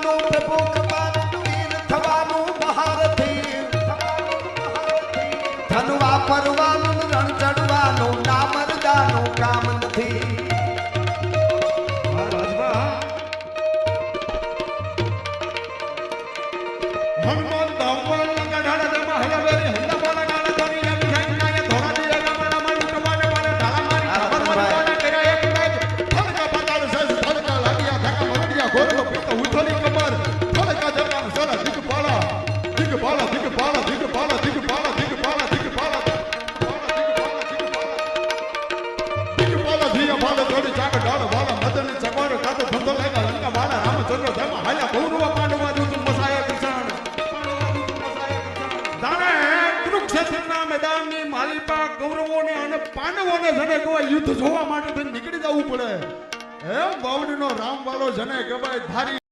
થવાનું પ્રભુ કૃપાનું વીર થવાનું મહારથી ધન વાપરવાનું રણ ચડવાનું ના મરદાનું કામ નથી હનુમાન દામવાલ લંગડાડા દમા હલવેરી હંડા બોલા ગાલા ધોની એમ જાઈના ધોરા દીએ ગામડા મારી ટવાને વાલે ઢાલા મારી ખબર કોને કર્યા એક મેચ ફલકા પાતાળ સસ ફલકા લાગ્યા ધકા મરડિયા ગોરડો પીતો ઉઠોની કમર ફલકા જતા સરા દિગ પાલા દિગ પાલા દિગ પાલા દિગ પાલા દિગ પાલા દિગ પાલા દિગ પાલા દિગ પાલા ધીયા પાલા થોડી ચાક ડાળ વાલા મદની ચકોર કાતો ધંધો લાગ્યા લંકા વાલા રામચંદ્ર ધર્મ હાલ્યા કૌરવ પાંડવા દૂત મસાયા કૃષ્ણ કુરુક્ષેત્રના મેદાનની માલિપા કૌરવોને અને પાંડવોને જને કહેવાય યુદ્ધ જોવા માટે નીકળી જવું પડે એમ બાવડીનો રામવાળો જને કહેવાય ધારી